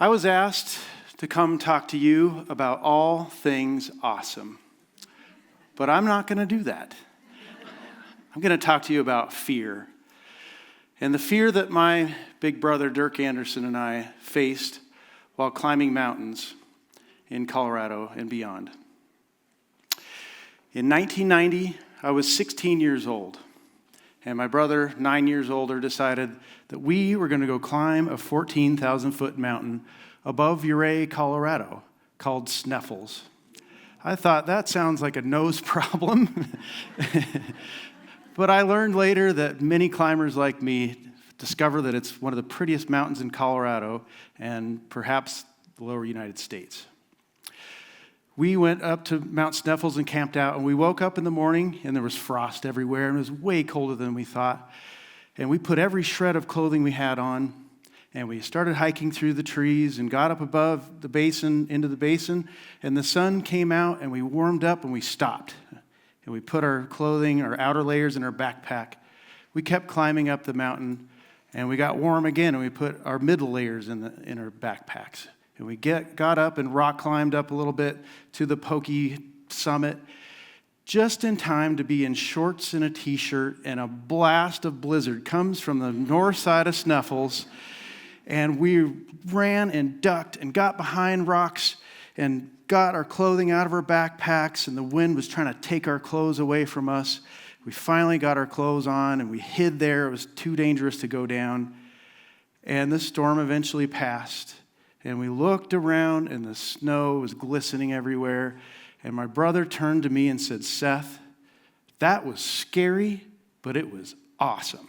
I was asked to come talk to you about all things awesome, but I'm not going to do that. I'm going to talk to you about fear, and the fear that my big brother Dirk Anderson and I faced while climbing mountains in Colorado and beyond. In 1990, I was 16 years old, and my brother, 9 years older, decided that we were going to go climb a 14,000-foot mountain above Ouray, Colorado, called Sneffels. I thought, that sounds like a nose problem. But I learned later that many climbers like me discover that it's one of the prettiest mountains in Colorado and perhaps the lower United States. We went up to Mount Sneffels and camped out, and we woke up in the morning, and there was frost everywhere, and it was way colder than we thought. And we put every shred of clothing we had on, and we started hiking through the trees and got up above the basin, into the basin, and the sun came out, and we warmed up, and we stopped. And we put our clothing, our outer layers in our backpack. We kept climbing up the mountain, and we got warm again, and we put our middle layers in our backpacks. And we got up and rock climbed up a little bit to the pokey summit, just in time to be in shorts and a t-shirt, and a blast of blizzard comes from the north side of Sneffels, and we ran and ducked and got behind rocks and got our clothing out of our backpacks, and the wind was trying to take our clothes away from us. We finally got our clothes on, and we hid there. It was too dangerous to go down. And the storm eventually passed, and we looked around, and the snow was glistening everywhere. And my brother turned to me and said, "Seth, that was scary, but it was awesome."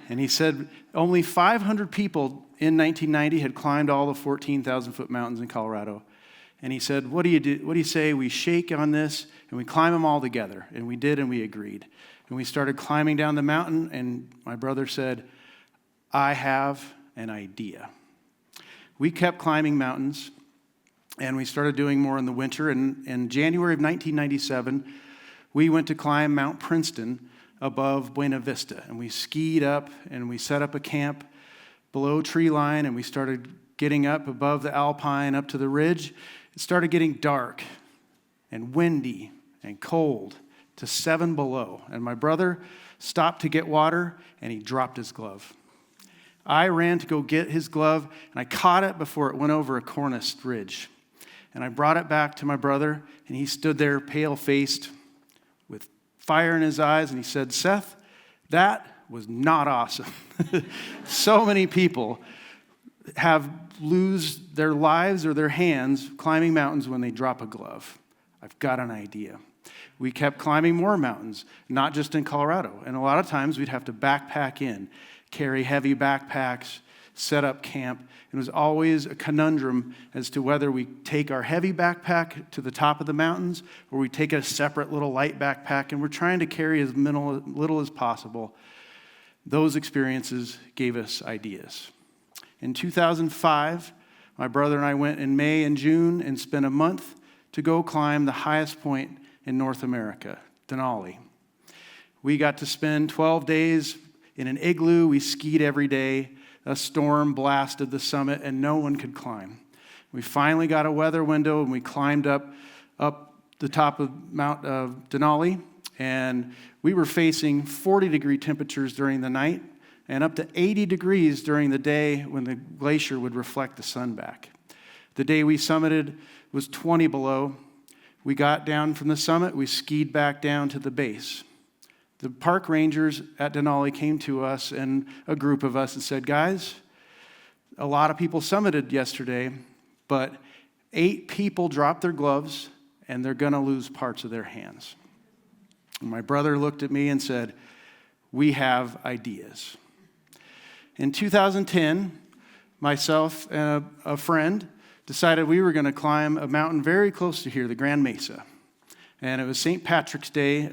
And he said only 500 people in 1990 had climbed all the 14,000-foot mountains in Colorado. And he said, what do you say we shake on this and we climb them all together? And we did, and we agreed. And we started climbing down the mountain, and my brother said, "I have an idea." We kept climbing mountains, and we started doing more in the winter. And in January of 1997, we went to climb Mount Princeton above Buena Vista. And we skied up, and we set up a camp below tree line, and we started getting up above the alpine up to the ridge. It started getting dark and windy and cold to 7 below. And my brother stopped to get water, and he dropped his glove. I ran to go get his glove, and I caught it before it went over a corniced ridge. And I brought it back to my brother, and he stood there pale-faced with fire in his eyes, and he said, "Seth, that was not awesome." So many people lose their lives or their hands climbing mountains when they drop a glove. I've got an idea. We kept climbing more mountains, not just in Colorado. And a lot of times we'd have to backpack in, carry heavy backpacks, set up camp. It was always a conundrum as to whether we take our heavy backpack to the top of the mountains or we take a separate little light backpack, and we're trying to carry as little as possible. Those experiences gave us ideas. In 2005, my brother and I went in May and June and spent a month to go climb the highest point in North America, Denali. We got to spend 12 days in an igloo. We skied every day. A storm blasted the summit, and no one could climb. We finally got a weather window, and we climbed up the top of Mount Denali, and we were facing 40-degree temperatures during the night and up to 80 degrees during the day when the glacier would reflect the sun back. The day we summited was 20 below. We got down from the summit. We skied back down to the base. The park rangers at Denali came to us and a group of us and said, "Guys, a lot of people summited yesterday, but 8 people dropped their gloves and they're going to lose parts of their hands." And my brother looked at me and said, "We have ideas." In 2010, myself and a friend decided we were going to climb a mountain very close to here, the Grand Mesa. And it was St. Patrick's Day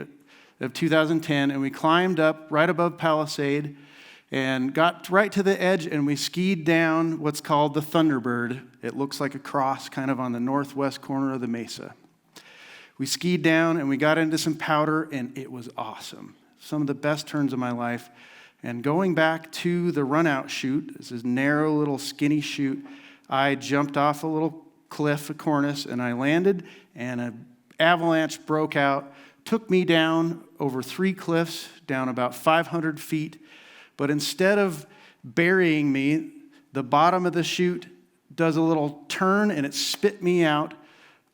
of 2010, and we climbed up right above Palisade and got right to the edge, and we skied down what's called the Thunderbird. It looks like a cross kind of on the northwest corner of the mesa. We skied down, and we got into some powder, and it was awesome. Some of the best turns of my life. And going back to the run-out chute, this is narrow little skinny chute, I jumped off a little cliff, a cornice, and I landed, and an avalanche broke out, took me down over 3 cliffs, down about 500 feet. But instead of burying me, the bottom of the chute does a little turn, and it spit me out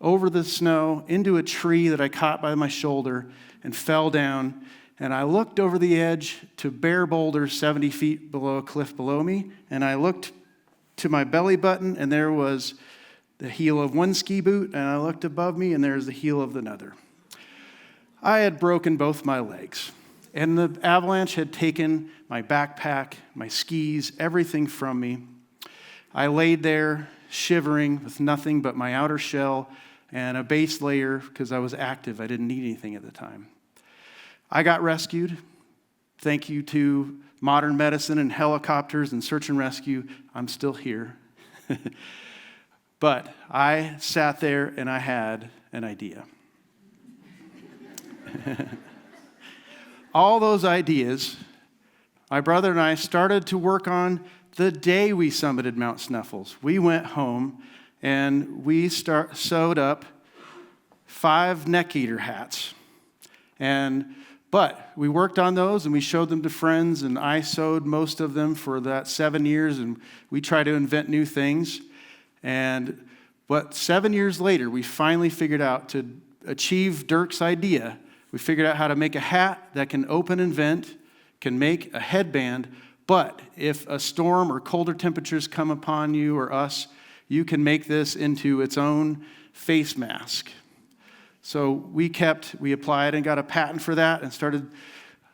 over the snow into a tree that I caught by my shoulder and fell down. And I looked over the edge to bare boulders 70 feet below a cliff below me, and I looked to my belly button, and there was the heel of one ski boot, and I looked above me, and there's the heel of another. I had broken both my legs, and the avalanche had taken my backpack, my skis, everything from me. I laid there shivering with nothing but my outer shell and a base layer because I was active. I didn't need anything at the time. I got rescued. Thank you to modern medicine and helicopters and search and rescue. I'm still here. But I sat there and I had an idea. All those ideas, my brother and I started to work on the day we summited Mount Snuffles. We went home and we sewed up 5 neck eater hats. But we worked on those and we showed them to friends, and I sewed most of them for that 7 years, and we tried to invent new things. But 7 years later, we finally figured out to achieve Dirk's idea. We figured out how to make a hat that can open and vent, can make a headband, but if a storm or colder temperatures come upon you or us, you can make this into its own face mask. So we applied and got a patent for that and started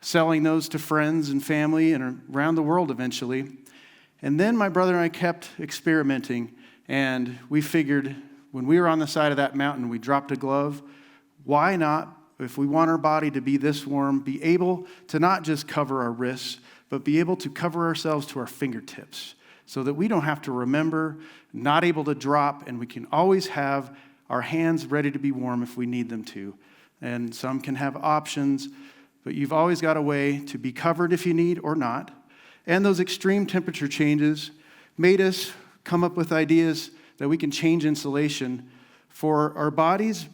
selling those to friends and family and around the world eventually. And then my brother and I kept experimenting, and we figured when we were on the side of that mountain, we dropped a glove. Why not, if we want our body to be this warm, be able to not just cover our wrists, but be able to cover ourselves to our fingertips so that we don't have to remember, not able to drop, and we can always have our hands ready to be warm if we need them to. And some can have options, but you've always got a way to be covered if you need or not. And those extreme temperature changes made us come up with ideas that we can change insulation for our bodies,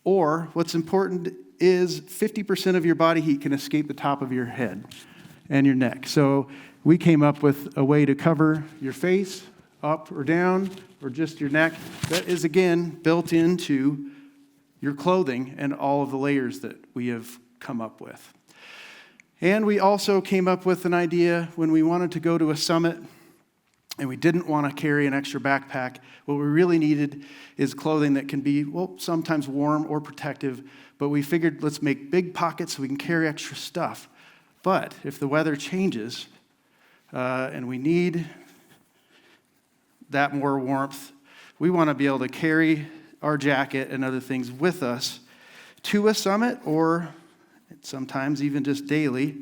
or what's important is 50% of your body heat can escape the top of your head and your neck. So we came up with a way to cover your face up or down or just your neck that is, again, built into your clothing and all of the layers that we have come up with. And we also came up with an idea when we wanted to go to a summit and we didn't want to carry an extra backpack. What we really needed is clothing that can be, sometimes warm or protective, but we figured let's make big pockets so we can carry extra stuff. But if the weather changes and we need that more warmth, we want to be able to carry our jacket and other things with us to a summit, or sometimes even just daily.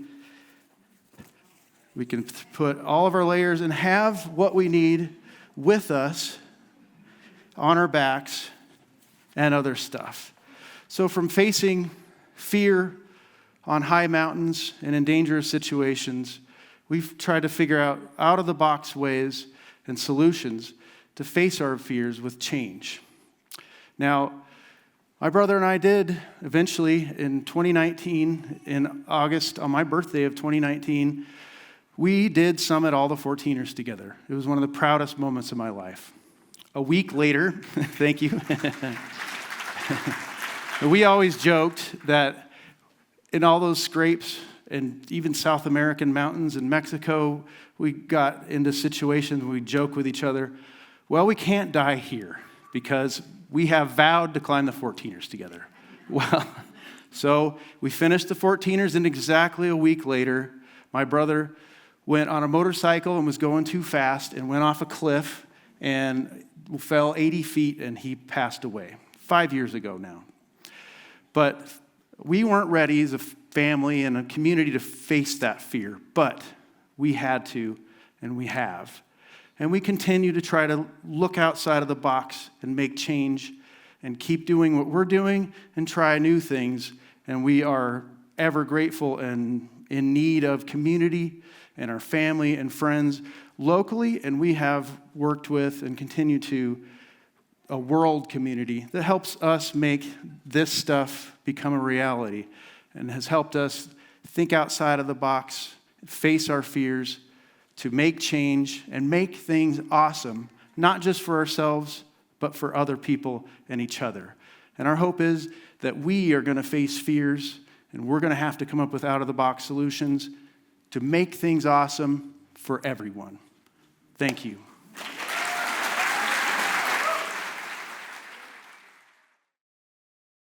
We can put all of our layers and have what we need with us on our backs and other stuff. So from facing fear on high mountains and in dangerous situations, we've tried to figure out of the box ways and solutions to face our fears with change. Now, my brother and I did eventually in 2019, in August, on my birthday of 2019, we did summit all the 14ers together. It was one of the proudest moments of my life. A week later, thank you. We always joked that in all those scrapes and even South American mountains and Mexico, we got into situations where we joke with each other, well, we can't die here because we have vowed to climb the 14ers together. Well, so we finished the 14ers, and exactly a week later, my brother went on a motorcycle and was going too fast and went off a cliff and fell 80 feet, and he passed away 5 years ago now. But we weren't ready as a family and a community to face that fear, but we had to, and we have. And we continue to try to look outside of the box and make change and keep doing what we're doing and try new things. And we are ever grateful and in need of community and our family and friends locally, and we have worked with and continue to a world community that helps us make this stuff become a reality and has helped us think outside of the box, face our fears, to make change and make things awesome, not just for ourselves, but for other people and each other. And our hope is that we are going to face fears and we're going to have to come up with out-of-the-box solutions to make things awesome for everyone. Thank you.